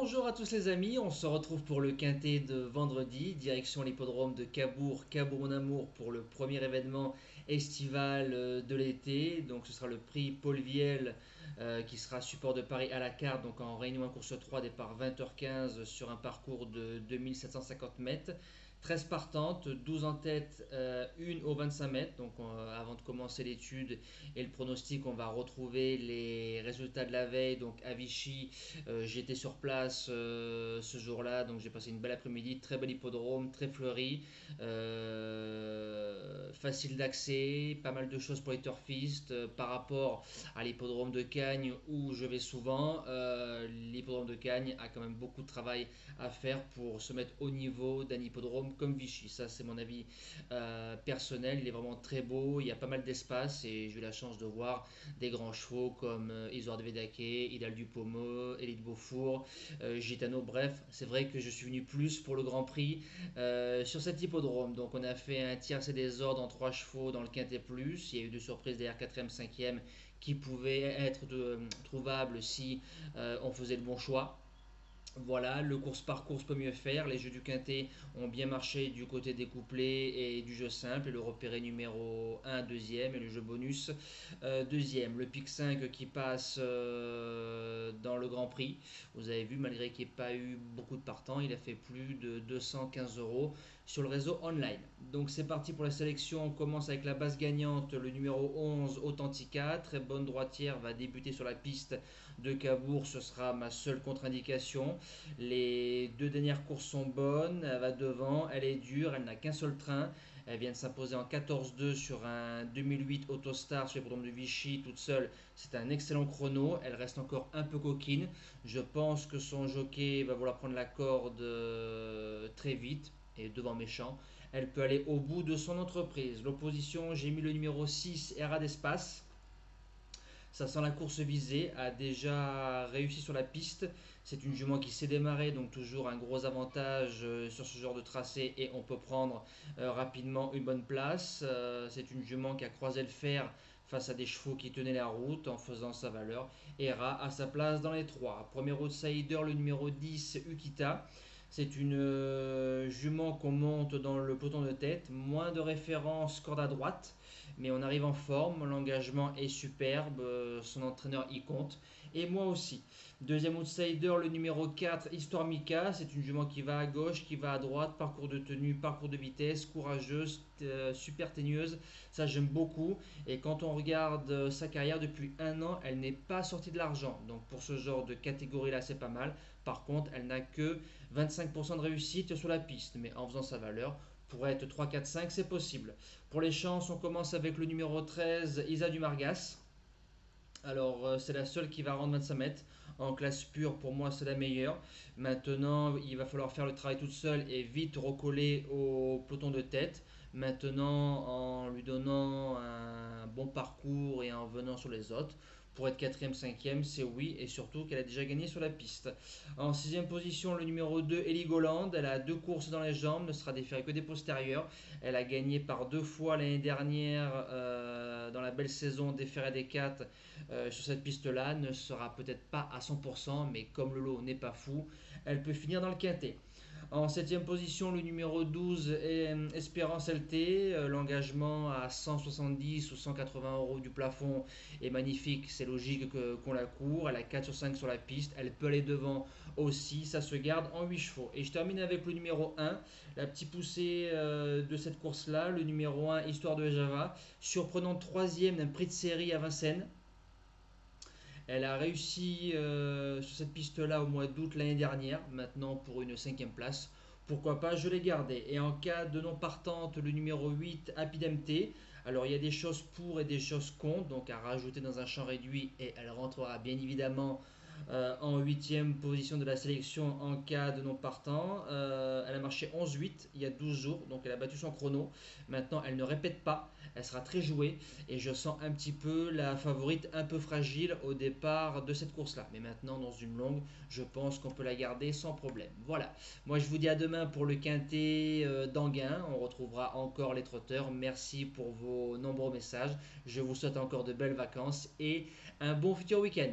Bonjour à tous les amis, on se retrouve pour le quintet de vendredi, direction l'hippodrome de Cabourg, Cabourg mon amour pour le premier événement estival de l'été. Donc ce sera le prix Paul Viel qui sera support de Paris à la carte, donc en réunion 1 course 3 départ 20h15 sur un parcours de 2750 mètres. 13 partantes, 12 en tête, une au 25 mètres. Donc avant de commencer l'étude et le pronostic, on va retrouver les résultats de la veille. Donc à Vichy, j'étais sur place ce jour-là, donc j'ai passé une belle après-midi, très bel hippodrome, très fleuri, facile d'accès, pas mal de choses pour les turfistes par rapport à l'hippodrome de Cagnes où je vais souvent. L'hippodrome de Cagnes a quand même beaucoup de travail à faire pour se mettre au niveau d'un hippodrome comme Vichy. Ça, c'est mon avis personnel. Il est vraiment très beau, il y a pas mal d'espace et j'ai eu la chance de voir des grands chevaux comme Isoard de Védaké, Idal du Pommeau, Élite Beaufour, Gitano. Bref, c'est vrai que je suis venu plus pour le Grand Prix sur cet hippodrome. Donc, on a fait un tiercé des ordres en 3 chevaux dans le Quintet Plus. Il y a eu 2 surprises derrière 4e, 5e qui pouvaient être trouvables si on faisait le bon choix. Voilà, le course par course peut mieux faire. Les jeux du quintet ont bien marché du côté des couplets et du jeu simple. Et le repéré numéro 1 deuxième et le jeu bonus deuxième. Le pic 5 qui passe dans le Grand Prix. Vous avez vu, malgré qu'il n'y ait pas eu beaucoup de partants, il a fait plus de 215 euros sur le réseau online. Donc c'est parti pour la sélection. On commence avec la base gagnante, le numéro 11 Authentica. Très bonne droitière, va débuter sur la piste de Cabourg. Ce sera ma seule contre-indication. Les 2 dernières courses sont bonnes, elle va devant, elle est dure, elle n'a qu'un seul train. Elle vient de s'imposer en 14-2 sur un 2008 Autostar sur l'hippodrome de Vichy toute seule. C'est un excellent chrono, elle reste encore un peu coquine. Je pense que son jockey va vouloir prendre la corde très vite et devant méchant. Elle peut aller au bout de son entreprise. L'opposition, j'ai mis le numéro 6, Era d'Espace. Ça sent la course visée, a déjà réussi sur la piste. C'est une jument qui s'est démarrée, donc toujours un gros avantage sur ce genre de tracé et on peut prendre rapidement une bonne place. C'est une jument qui a croisé le fer face à des chevaux qui tenaient la route en faisant sa valeur. Era à sa place dans les 3. Premier outsider, le numéro 10, Ukita. C'est une jument qu'on monte dans le peloton de tête, moins de référence corde à droite, mais on arrive en forme, l'engagement est superbe, son entraîneur y compte, et moi aussi. Deuxième outsider, le numéro 4, Histoire Mika, c'est une jument qui va à gauche, qui va à droite, parcours de tenue, parcours de vitesse, courageuse, super teigneuse, ça j'aime beaucoup, et quand on regarde sa carrière depuis un an, elle n'est pas sortie de l'argent, donc pour ce genre de catégorie là c'est pas mal. Par contre, elle n'a que 25% de réussite sur la piste, mais en faisant sa valeur, pour être 3, 4, 5, c'est possible. Pour les chances, on commence avec le numéro 13, Isa du Margas. Alors, c'est la seule qui va rendre 25 mètres. En classe pure, pour moi, c'est la meilleure. Maintenant, il va falloir faire le travail toute seule et vite recoller au peloton de tête. Maintenant, en lui donnant un bon parcours et en venant sur les autres. Pour être 4e, 5e, c'est oui, et surtout qu'elle a déjà gagné sur la piste. En 6e position, le numéro 2, Ellie Goland. Elle a 2 courses dans les jambes, ne sera déférée que des postérieurs. Elle a gagné par 2 fois l'année dernière dans la belle saison déférée des 4 sur cette piste-là. Ne sera peut-être pas à 100%, mais comme le lot n'est pas fou, elle peut finir dans le quintet. En 7e position, le numéro 12, Espérance LT. L'engagement à 170 ou 180 euros du plafond est magnifique. C'est logique qu'on la court. Elle a 4 sur 5 sur la piste. Elle peut aller devant aussi. Ça se garde en 8 chevaux. Et je termine avec le numéro 1, la petite poussée de cette course-là. Le numéro 1, Histoire de Java. Surprenante 3e d'un prix de série à Vincennes. Elle a réussi sur cette piste-là au mois d'août l'année dernière, maintenant pour une 5e place. Pourquoi pas, je l'ai gardée. Et en cas de non partante, le numéro 8, Apidemte. Alors il y a des choses pour et des choses contre, donc à rajouter dans un champ réduit et elle rentrera bien évidemment en 8e position de la sélection en cas de non partant. Elle a marché 11-8 il y a 12 jours, donc elle a battu son chrono. Maintenant, elle ne répète pas, elle sera très jouée et je sens un petit peu la favorite un peu fragile au départ de cette course-là. Mais maintenant, dans une longue, je pense qu'on peut la garder sans problème. Voilà, moi je vous dis à demain pour le quintet d'Anguin. On retrouvera encore les trotteurs. Merci pour vos nombreux messages. Je vous souhaite encore de belles vacances et un bon futur week-end.